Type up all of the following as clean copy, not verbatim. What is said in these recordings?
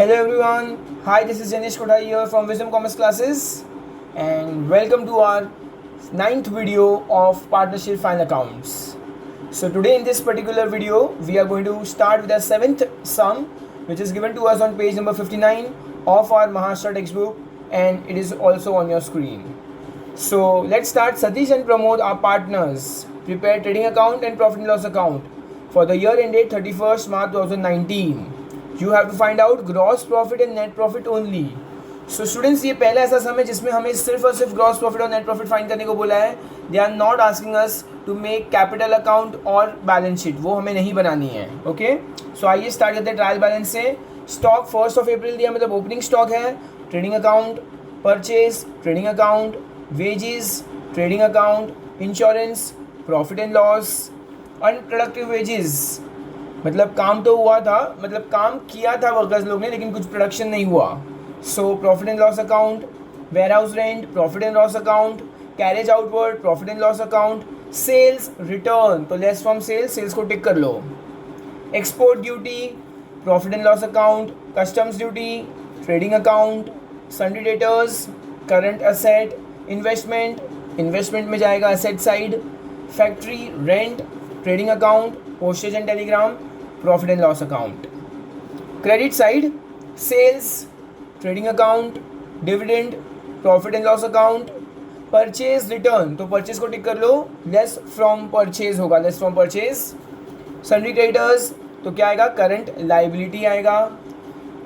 Hello everyone. Hi, this is Janish Kota here from Wisdom Commerce Classes and welcome to our ninth video of Partnership Final Accounts. So today in this particular video, we are going to start with the seventh sum which is given to us on page number 59 of our Mahashtra textbook and it is also on your screen. So let's start. Satish and Pramod are partners. Prepare trading account and profit and loss account for the year ended 31st March 2019. You have to find out gross profit and net profit only. So students, ये पहला ऐसा सम है जिसमें हमें सिर्फ और सिर्फ gross profit और नेट प्रॉफिट फाइंड करने को बोला है. They are not asking us to make capital account और बैलेंस शीट, वो हमें नहीं बनानी है. ओके, सो आइए स्टार्ट करते हैं ट्रायल बैलेंस से. स्टॉक 1 अप्रैल दिया, मतलब ओपनिंग स्टॉक है. Trading account, purchase, trading account, wages, trading account, insurance, profit and loss, unproductive wages, मतलब काम तो हुआ था, मतलब काम किया था वर्कर्स लोग ने लेकिन कुछ प्रोडक्शन नहीं हुआ. So profit and loss account, warehouse rent, profit and loss account, carriage outward, profit and loss account, sales return, तो लेस फ्रॉम सेल्स, सेल्स को टिक कर लो. Export duty, profit and loss account, customs duty, trading account, sundry debtors, current asset, investment, investment में जाएगा asset side, factory rent, trading account, postage and telegram, profit and loss account. Credit side, sales, trading account, dividend, profit and loss account, purchase return, तो purchase को tick कर लो, less from purchase होगा, less from purchase. सन्डी creditors, तो क्या आएगा, current liability आएगा.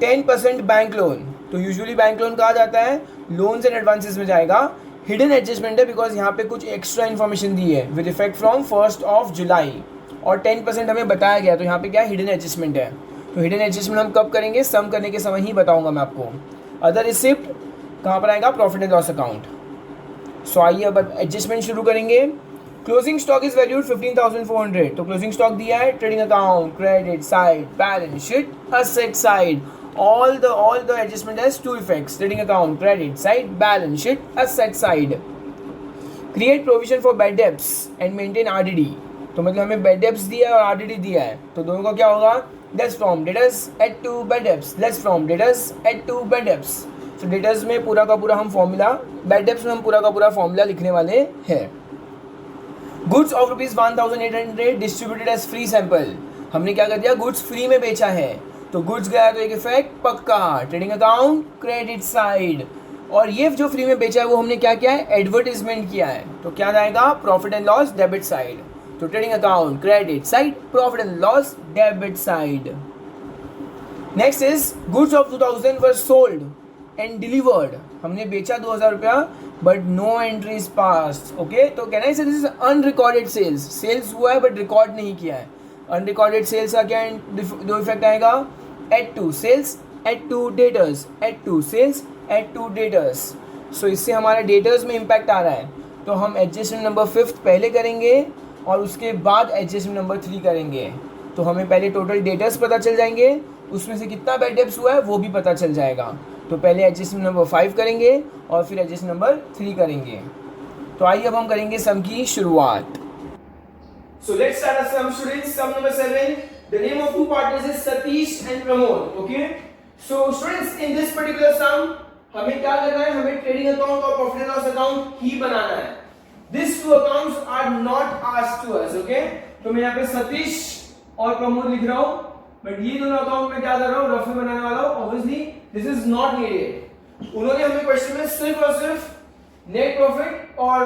10% bank loan, तो usually bank loan कहा जाता है लोन्स एंड एडवांसेस में जाएगा. हिडन एडजस्टमेंट है बिकॉज यहाँ पे कुछ एक्स्ट्रा इन्फॉर्मेशन दी है विद इफेक्ट फ्रॉम 1 जुलाई और 10% हमें बताया गया, तो यहाँ पे क्या हिडन एडजस्टमेंट है. तो हिडन एडजस्टमेंट हम कब करेंगे, सम करने के समय ही बताऊंगा मैं आपको. अदर रिसिप्ट कहाँ पर आएगा, प्रॉफिट एंड लॉस अकाउंट. सो आइए अब एडजस्टमेंट शुरू करेंगे. क्लोजिंग स्टॉक इज वैल्यूड 15,400, तो क्लोजिंग स्टॉक दिया है. Trading account, credit side, balance sheet, asset side, all the adjustment has two effects: trading account, credit side, balance sheet, asset side. Create provision for bad debts and maintain RDD, तो मतलब हमें bad debts दिया है और RDD दिया है, तो दोनों का क्या होगा, less from debtors add to bad debts, less from debtors add to bad debts. तो debtors में पूरा का पूरा हम फॉर्मूला, bad debts में हम पूरा का पूरा फॉर्मूला लिखने वाले हैं. Goods of ₹1,800 distributed as free sample, हमने क्या कर दिया, गुड्स फ्री में बेचा है, तो गुड्स गया तो एक इफेक्ट पक्का. ट्रेडिंग अकाउंट, क्रेडिट साइड, और ये जो फ्री में बेचा है वो हमने क्या किया है, एडवर्टीजमेंट किया है, तो क्या आएगा, profit and loss debit side. तो trading account, credit side, profit and loss debit side. Next is goods of 2000 were sold and delivered, हमने बेचा 2000 रुपया but no entries pass. Okay, तो कहना है this is unrecorded sales, sales हुआ है but record नहीं किया है. अनरिकॉर्डेड सेल्स का क्या दो इफेक्ट आएगा, add to sales, add to debtors, add to sales, add to debtors. So इससे हमारा डेटर्स में इम्पैक्ट आ रहा है, तो हम एडजस्टमेंट नंबर 5 पहले करेंगे और उसके बाद एडजस्टमेंट नंबर 3 करेंगे. तो हमें पहले टोटल डेटर्स पता चल जाएंगे, उसमें से कितना बैड डेब्ट्स हुआ है वो भी पता चल जाएगा. तो पहले एडजस्टमेंट नंबर 5 करेंगे और फिर एडजस्टमेंट नंबर 3 करेंगे. तो आइए अब हम करेंगे सम की शुरुआत. So let's start a sum, students. Sum number 7. The name of two partners is Satish and Pramod. Okay. So students, in this particular sum, हमें क्या करना है, हमें ट्रेडिंग अकाउंट और प्रॉफिट एंड लॉस अकाउंट ही बनाना है. These two accounts are not asked to us. Okay. तो मैं यहाँ पे सतीश और प्रमोद लिख रहा हूँ, बट ये दोनों अकाउंट में क्या कर रहा हूँ, रफ में बनाने वाला हूँ. Obviously, this is not needed. उन्होंने हमें क्वेश्चन में सिर्फ और सिर्फ नेट प्रॉफिट और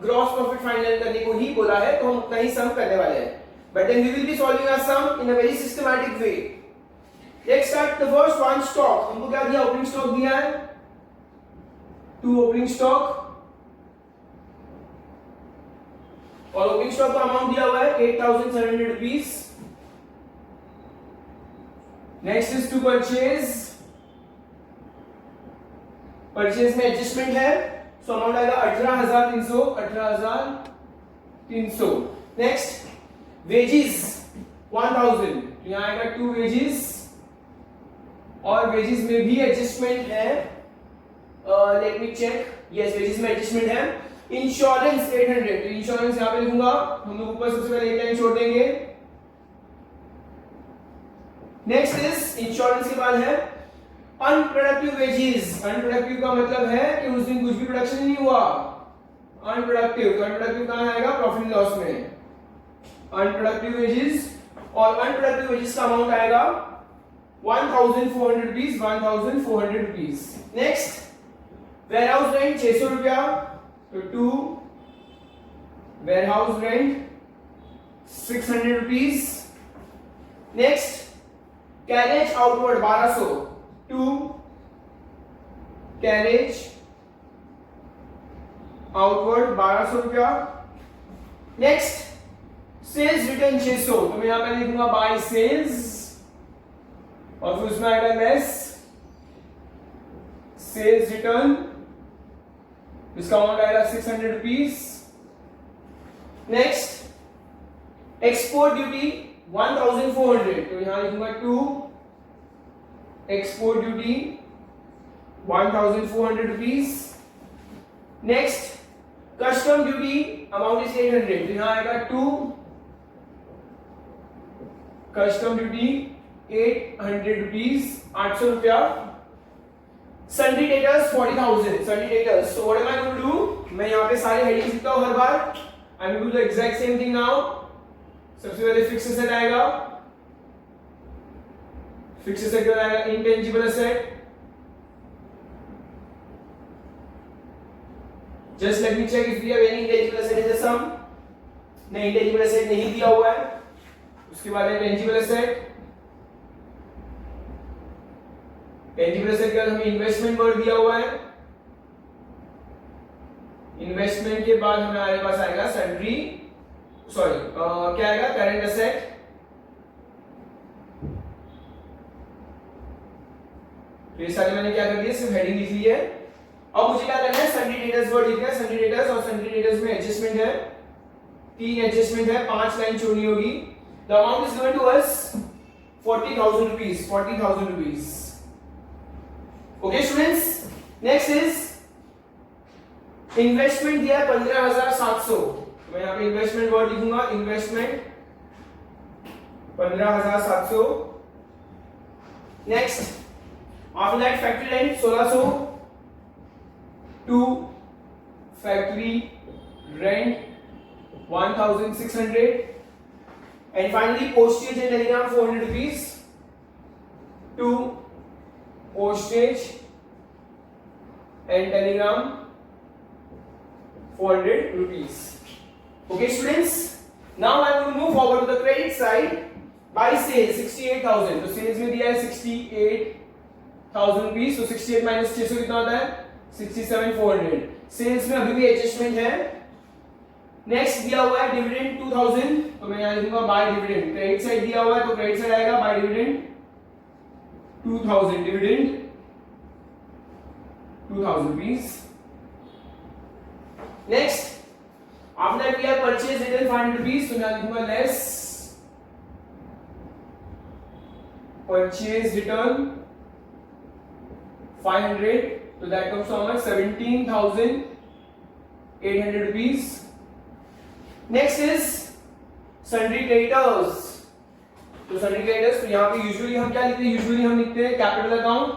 ग्रॉस प्रॉफिट फाइनल करने को ही बोला है, तो हम उतना ही सम करने वाले हैं. But then we will be solving a sum in a very systematic way. Let's start the first one. Stock हमको क्या दिया, ओपनिंग स्टॉक दिया है, 2 ओपनिंग स्टॉक, और ओपनिंग स्टॉक का अमाउंट दिया हुआ है 8,700 rupees. Next is to purchase, purchase में एडजस्टमेंट है, सो अमाउंट आएगा 18,300, 18,300. नेक्स्ट वेजेस 1,000, यहाँ आएगा 2 वेजेस, और वेजेस में भी एडजस्टमेंट है. Let me check, yes wages में एडजस्टमेंट है. इंश्योरेंस 800, तो इंश्योरेंस यहाँ पे लिखूंगा, हम लोग ऊपर सबसे पहले एक लाइन छोड़ देंगे. नेक्स्ट इज इंश्योरेंस के बाद है अनप्रोडक्टिव वेजेस, अनप्रोडक्टिव का मतलब है कि उस दिन कुछ भी प्रोडक्शन नहीं हुआ, अनप्रोडक्टिव। तो अनप्रोडक्टिव कहां आएगा? प्रॉफिट एंड लॉस में, अनप्रोडक्टिव वेजेस। और अनप्रोडक्टिव वेजेस का अमाउंट आएगा 1400 rupees, 1400 rupees. Next warehouse rent 600 रुपया, तो 2 warehouse rent 600 rupees. Next carriage outward 1200, 2 carriage outward 1200 रुपया। नेक्स्ट सेल्स रिटर्न 600, तो मैं यहां पे लिखूंगा बाय सेल्स और फिर उसमें आएगा लेस सेल्स रिटर्न, इसका अमाउंट आएगा 600 रुपीज। नेक्स्ट एक्सपोर्ट ड्यूटी 1400, तो यहां लिखूंगा 2 export duty 1400 rupees. Next custom duty amount is 800, तो यहां आएगा 2 कस्टम ड्यूटी 800 रुपीज, 800 रुपया। Sundry debtors 40,000, sundry debtors. So what am I going to do, मैं यहां पे सारे हेडिंग्स लिखता हूं हर बार। I am going to do the exact same thing now. सबसे पहले फिक्स्ड एसेट आएगा, फिक्स्ड एसेट क्या आएगा? Intangible asset. Just let me check if we have any intangible asset in the sum. नहीं, इंटेंजिबल एसेट नहीं दिया हुआ है। उसके बाद है टेंजिबल एसेट। टेंजिबल एसेट के बाद हमें इन्वेस्टमेंट वर्ड दिया हुआ है। इन्वेस्टमेंट के बाद हमारे पास आएगा सन्ड्री, सॉरी क्या आएगा? Current asset. तो ये सारे मैंने क्या कर दिया? सिर्फ हेडिंग लिख ली है। अब मुझे क्या करना है? सन्ड्री डेटर्स वर्ड लिखना है। सन्ड्री डेटर्स और सन्ड्री डेटर्स में एडजस्टमेंट है, 3 एडजस्टमेंट है, 5 लाइन छोड़नी होगी। The amount is given to us 40,000 rupees, 40,000 rupees. Okay students, next is investment दिया है 15,700, तो मैं यहां पे इन्वेस्टमेंट वर्ड लिखूंगा, investment 15,700। Next after that factory rent 1600, 2 factory rent 1,600 and finally postage and telegram 400 rupees, 2 postage and telegram 400 rupees. Okay students, now I will move forward to the credit side. By sales 68,000, तो sales में दिया है 68,000 rupees, तो 68 minus 600 कितना होता है? 67,400। Sales में अभी भी एडजस्टमेंट है। नेक्स्ट दिया हुआ है डिविडेंड 2000, तो मैं यहां लिखूंगा बाय डिविडेंड। क्रेडिट साइड दिया हुआ है तो क्रेडिट साइड आएगा by dividend 2000, dividend 2000 rupees. Next after that we have purchase return 500 rupees, तो मैं लिखूंगा लेस परचेज रिटर्न 500, तो that comes to how much? 17,800 rupees. Next is sundry creditors, तो सन्ड्री क्रेडिटर्स, तो यहां पे यूजुअली हम क्या लिखते हैं? यूजुअली हम लिखते हैं कैपिटल अकाउंट,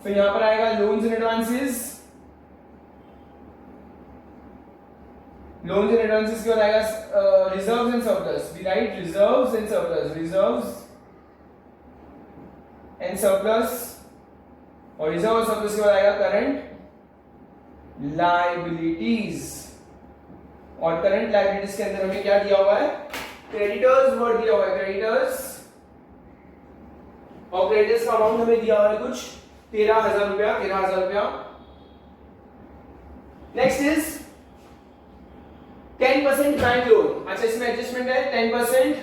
फिर यहां पर आएगा loans and advances, loans and advances के बाद आएगा reserves and surplus. We write reserves and surplus, reserves and surplus, और रिजर्व और सरप्लस के बाद आएगा करंट लायबिलिटीज, और करंट लायबिलिटीज के अंदर हमें क्या दिया हुआ है? क्रेडिटर्स वर्ड दिया हुआ है, क्रेडिटर्स, और क्रेडिटर्स का अमाउंट हमें दिया हुआ है कुछ 13,000 रुपया, 13,000 रुपया। Next is 10% bank loan. अच्छा, इसमें एडजस्टमेंट है 10%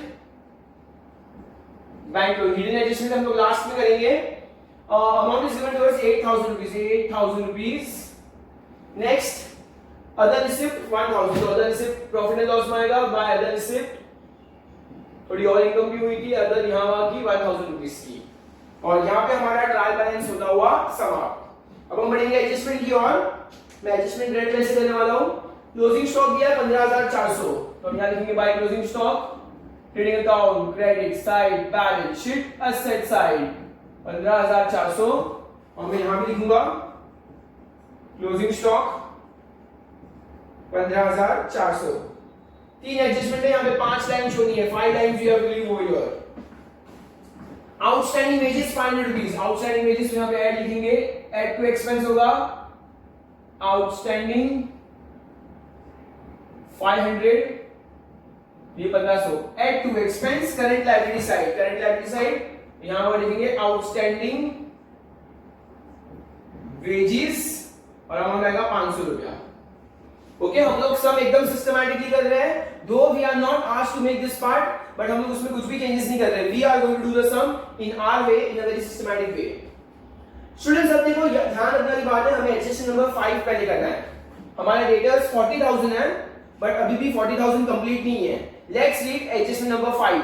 बैंक लोन, हिडन एडजस्टमेंट हम लोग लास्ट में करेंगे। Amount is given to us 8,000 rupees, 8,000 rupees. Next other receipt 1,000, तो other receipt profit and loss में आएगा बाय अदर रिसिप्ट, थोड़ी और इनकम भी हुई थी अदर यहां की 1,000 रुपीस की, और यहां पे हमारा ट्रायल बैलेंस होता हुआ समाप्त। अब हम बढ़ेंगे एडजस्टमेंट की ओर। मैं एडजस्टमेंट रेट कैसे देने वाला हूं? क्लोजिंग स्टॉक दिया है 15,400, तो हम यहां लिखेंगे by closing stock trading account, credit side, balance sheet, asset side 15,400 और मैं यहां भी लिखूंगा क्लोजिंग स्टॉक 15,400। तीन एडजस्टमेंट है, यहाँ पे 5 लाइन्स होनी है, 5 lines you have to leave over here. Outstanding wages 500 rupees, outstanding wages यहाँ पे ऐड लिखेंगे, ऐड टू एक्सपेंस होगा आउटस्टैंडिंग 500, ये 1500, add to expense current liability side, current liability side यहां पर लिखेंगे आउटस्टैंडिंग वेजेस और अमाउंट आएगा 500 रुपया। ओके, हम लोग सम एकदम सिस्टमैटिकली कर रहे हैं, though we are not asked to make this part, but हम लोग उसमें कुछ भी चेंजेस नहीं कर रहे, we are going to do the sum in our way, in a very systematic way. Students अपने को ध्यान रखने की बात है, हमें एडजस्टमेंट नंबर 5 पहले करना है। हमारा डेटर्स 40,000 है, बट अभी भी 40,000 कंप्लीट नहीं है। Let's read adjustment number 5।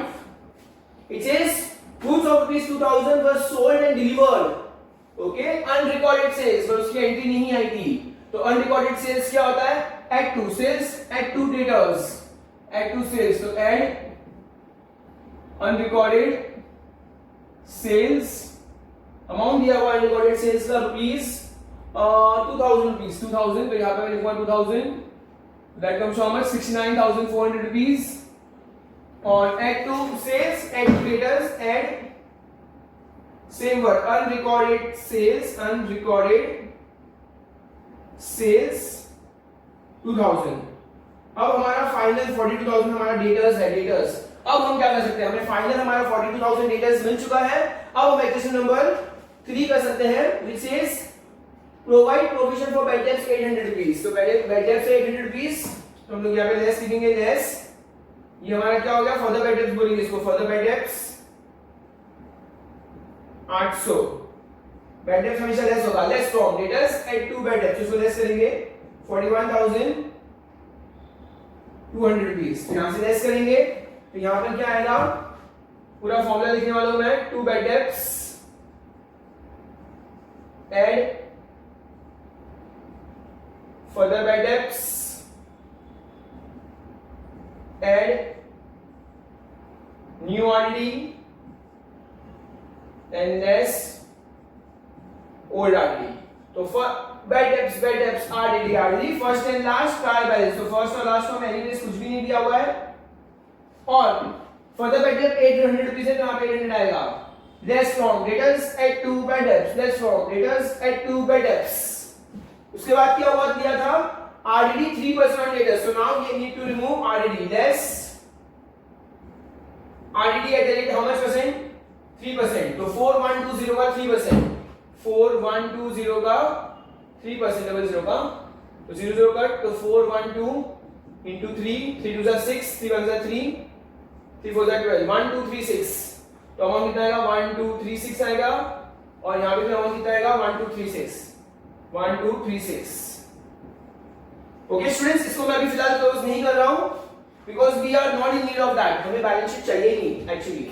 It says goods of rupees 2,000 were sold and delivered, okay, unrecorded sales, पर उसकी एंट्री नहीं आई थी, तो अनरिकॉर्डेड सेल्स क्या होता है, add to sales, add to debtors, add to sales, तो एड अनरिकॉर्डेड सेल्स, अमाउंट दिया हुआ अनरिकॉर्डेड सेल्स का रुपीज 2,000 रुपीज, 2,000, तो यहां पे मैं लिखूंगा 2,000, that comes to how much, 69,400 rupees, और add to sales, add to debtors, add same word, unrecorded sales, unrecorded sales 2,000। अब हमारा फाइनल 42,000 हमारा डेटर्स है, डेटर्स। अब हम क्या कर सकते हैं, हमें फाइनल हमारा 42,000 डेटर्स मिल चुका है। अब हम एडजस्टमेंट नंबर 3 कर सकते हैं, which is provide provision for bad debts 800 rupees. तो पहले bad debts है 800 रुपीज, तो हम लोग यहाँ पे लेस लिखेंगे, लेस, ये हमारा क्या हो गया, फर्दर बैड डेब्ट्स बोलेंगे इसको, further bad debts 800, bad debts हमेशा लेस होगा, less from debtors add to bad debts, इसको लेस करेंगे 41,200 रुपीज, यहां से लेस करेंगे तो यहां पर क्या आएगा, पूरा फॉर्मूला लिखने वाला हूं मैं, to bad debts add further bad debts add new RDD and less old RDD। तो bad debts RDD first and last trial balance, तो फर्स्ट और लास्ट में एनीवेज कुछ भी नहीं दिया हुआ है, और फर्दर बैड डेब्ट 800 रुपीज है, तो यहाँ पे 800 आएगा, less from debtors add to bad debts, less from debtors add to bad debts. उसके बाद क्या हुआ, दिया था RDD 3% on debtors, so now we need to remove RDD, less RDD at the rate how much percent, 3%, तो 4120 का 3%, 4120 का 3%, 00 का, तो 00 का, तो 412 into 3, 3 2 6, 3 1 3, 3 4 12, 1236, तो अमाउंट कितना आएगा, 1236 आएगा, और यहाँ पे अमाउंट कितना आएगा, 1236, 1236। ओके स्टूडेंट्स, इसको मैं अभी फिलहाल क्लोज नहीं कर रहा हूं, because we are not in need of that, हमें बैलेंस शीट चाहिए ही नहीं एक्चुअली।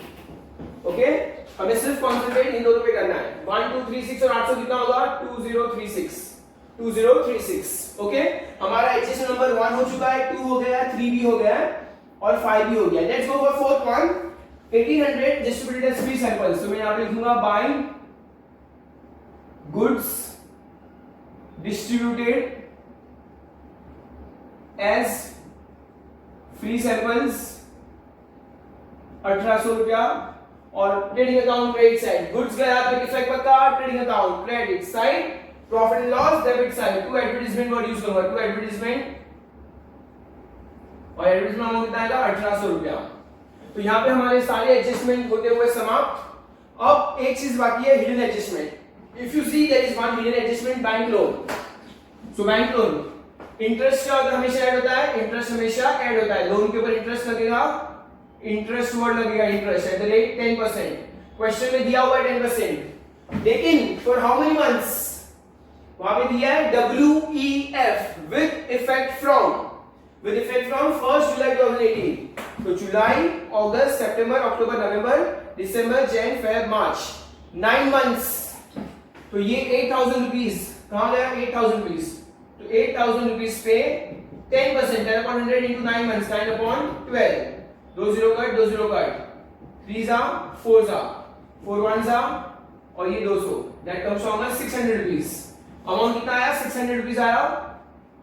ओके, हमें सिर्फ कॉन्सेंट्रेट इन दोनों पे करना है। 1236 और 800 कितना होगा, 2036, 2036। ओके, हमारा एडजस्टमेंट नंबर 1 हो चुका है, 2 हो गया, 3 भी हो गया और 5 भी हो गया। Let's go for fourth one, 1800 distributed as free samples, तो मैं यहां पे लिखूंगा buying goods distributed as free samples 1800 रुपया, और trading account credit side, goods गया तो किस साइड पक्का, trading account credit side, profit and loss debit side, to advertisement word use करूंगा, टू एडवर्टाइजमेंट, और एडवर्टाइजमेंट अमाउंट कितना आएगा, 1800 रुपया। तो यहां पे हमारे सारे एडजस्टमेंट होते हुए समाप्त। अब एक चीज बाकी है, hidden adjustment. If you see there is one hidden adjustment, bank loan. So bank loan interest क्या होता है, हमेशा ऐड होता है, इंटरेस्ट हमेशा ऐड होता है, लोन के ऊपर इंटरेस्ट लगेगा, इंटरेस्ट वर्ड लगेगा, interest at the rate 10%, question में दिया हुआ है 10%, लेकिन फॉर हाउ मेनी मंथ्स, वहां पे दिया है WEF विद इफेक्ट फ्रॉम 1 जुलाई 2018, तो जुलाई, अगस्त, सितंबर, अक्टूबर, नवंबर, दिसंबर, जन, फेब, मार्च, 9 मंथ्स, तो ये 8,000 रुपीज कहां गया, 8,000 रुपीज, तो 8,000 रुपीज पे 10%, 10 upon 100 into 9 months, 9 upon 12, दो जीरो कट, 3 जा 4 जा, 4 1 जा और ये 200, that comes to 600 rupees. Amount कितना आया? 600 रुपीज आया,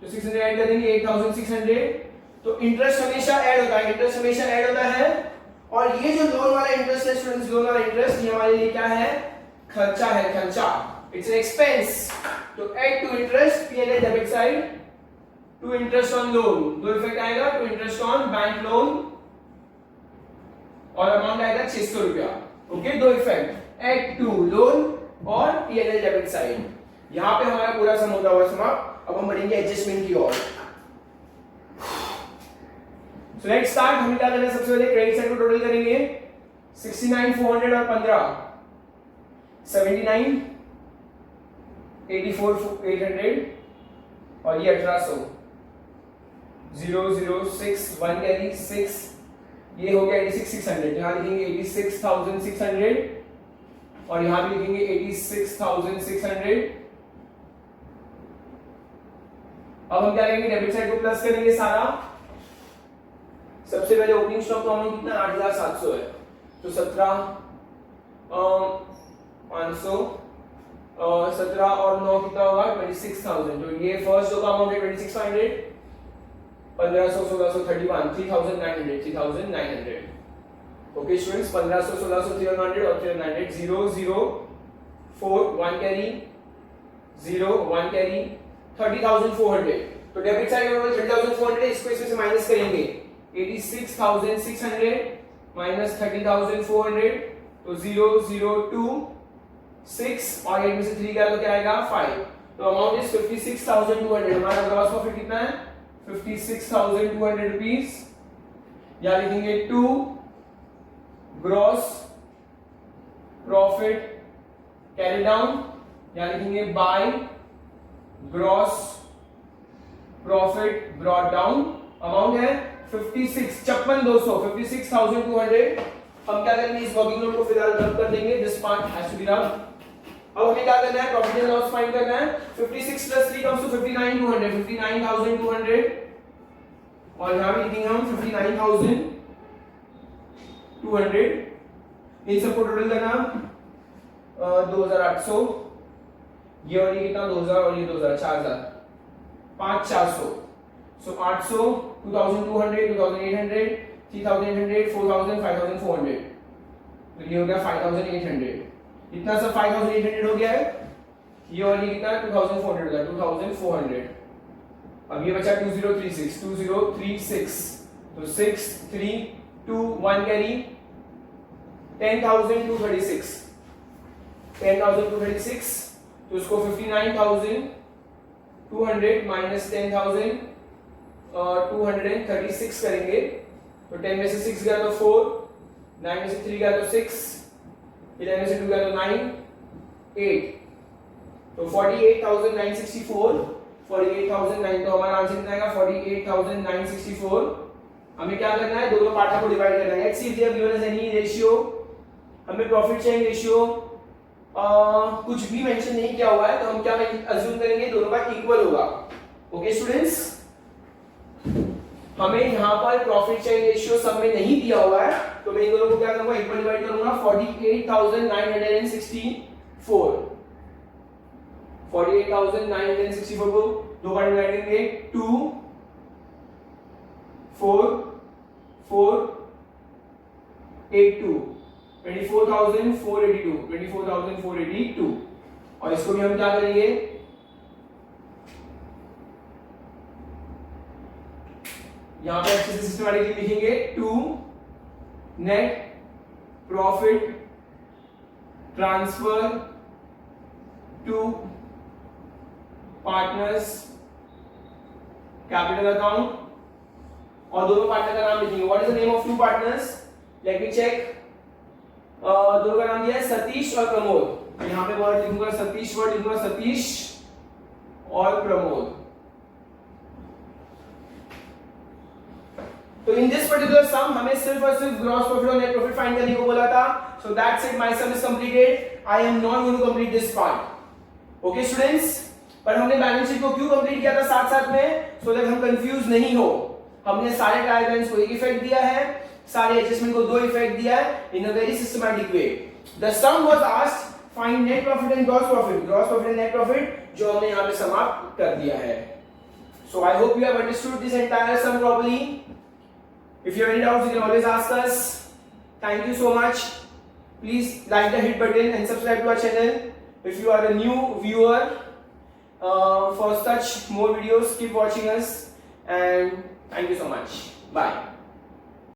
तो 600 ऐड कर देंगे 8600। तो इंटरेस्ट हमेशा ऐड होता है, इंटरेस्ट हमेशा ऐड होता है। और ये जो लोन वाला इंटरेस्ट है स्टूडेंट्स, लोन वाला इंटरेस्ट, ये हमारे लिए क्या है? खर्चा है, खर्चा, इट्स एन एक्सपेंस। तो add to interest, P&L debit side, to interest on loan, दो इफेक्ट आएगा, to interest on bank loan और अमाउंट आएगा 600 रुपया। ओके, दो इफेक्ट, ऐड टू लोन और P&L डेबिट साइड। यहां पे हमारा पूरा सम होता हुआ समाप्त। अब हम बढ़ेंगे एडजस्टमेंट की ओर। So let's start. हम क्या करेंगे? सबसे पहले क्रेडिट साइड को टोटल करेंगे, 69,400 और 15, 79, 84,800 और ये 1800, 0 0 6 1 कैरी 6, ये हो गया 86,600। यहाँ लिखेंगे 86,600 और यहाँ भी लिखेंगे 86,600। अब हम क्या करेंगे? डेबिट साइड को प्लस करेंगे सारा। सबसे पहले ओपनिंग स्टॉक का अमाउंट कितना? 8,700 है, तो 17,500, 17 और 9 कितना होगा? 26,000। तो ये फर्स्ट जो का अमाउंट है 26,500, 1500, 1600, 31, 3,900, 3,900। ओके स्टूडेंट्स, 1500, 1600, 3,900 और 3,900, 0 0 4 1 कैरी, 0 1 कैरी, 30,400। तो डेबिट साइड में 30,400 है, इसको इसमें से माइनस करेंगे, 86,600 माइनस 30,400, तो 0 0 2 6 और 8 में से 3 गया तो क्या आएगा? 5। तो अमाउंट इज 56,200। हमारा ग्रॉस प्रॉफिट कितना है? 56,200 रुपीज। या लिखेंगे to gross profit carry down, या लिखेंगे by gross profit brought down. Amount है 56,200, 56,200। हम क्या करेंगे? इस वर्किंग नोट को फिलहाल रब कर देंगे, this part has to be rub. अब हमें क्या करना है? प्रॉफिट एंड लॉस फाइंड करना है। 56 प्लस 3 कम्स टू 59,200, 59,200 और यहां भी लिखेंगे हम 59,200। इन सबको टोटल करना 2,800, ये और ये कितना? 2,000 और ये 2,000, 4,000, 5,400। सो 800, 2,200, 2,800, 3,800, 4,000, 5,400। तो ये हो गया 5,800। इतना सब 5,800 हो गया है। ये और ये कितना? 2,400 हो गया, 2,400। अब ये बचा 2036, 2036, तो 6 3 2 1 कैरी, 10,236, 10,236। तो इसको 59,200 माइनस 10,236 करेंगे, तो 10 में से 6 गया तो 4, 9 में से 3 गया तो 6, 11 में से 2 गया तो 9, 8, तो 48,964, 48,900। तो हमारा आंसर कितना आएगा? 48,964। हमें क्या करना है? दोनों पार्ट को डिवाइड करना है। Let's see if they have given us any ratio. हमें प्रॉफिट शेयरिंग रेशियो कुछ भी मेंशन नहीं किया हुआ है, तो हम क्या अज्यूम करेंगे? दोनों का इक्वल होगा। ओके स्टूडेंट्स, हमें यहां पर प्रॉफिट शेयरिंग रेशियो सब में नहीं दिया हुआ है, तो मैं इन दोनों को क्या करूंगा? इक्वल डिवाइड करूंगा। 48,964, 48,964 को दो बार डिवाइड करेंगे, 2 4 4 8 2, 24,482, 24,482। और इसको भी हम क्या करेंगे? यहां पे अच्छे से सिस्टमैटिकली लिखेंगे, 2 net profit transfer to partners capital account, और दोनों पार्टनर का नाम लिखेंगे। What is the name of two partners? Let me check. दोनों का नाम दिया है सतीश और प्रमोद। यहां पे वर्ड लिखूंगा सतीश, वर्ड लिखूंगा सतीश और प्रमोद। तो इन दिस पर्टिकुलर सम हमें सिर्फ और सिर्फ ग्रॉस प्रॉफिट और नेट प्रॉफिट फाइंड करने को बोला था। So that's it, my sum is completed. I am not going to complete this part. Okay students, पर हमने बैलेंस शीट को क्यों कंप्लीट किया था साथ साथ में? सो दैट हम कंफ्यूज नहीं हो। हमने सारे ट्रायल बैलेंस को एक इफेक्ट दिया है, सारे एडजस्टमेंट को दो इफेक्ट दिया है in a very systematic way. The sum was asked, find net profit and gross profit. Gross profit and net profit जो हमने यहाँ पे समाप्त कर दिया है. So I hope you have understood this entire sum properly. If you have any doubts, you can always ask us. Thank you so much. Please like the hit button and subscribe to our channel. If you are a new viewer, for such more videos, keep watching us, and thank you so much. Bye.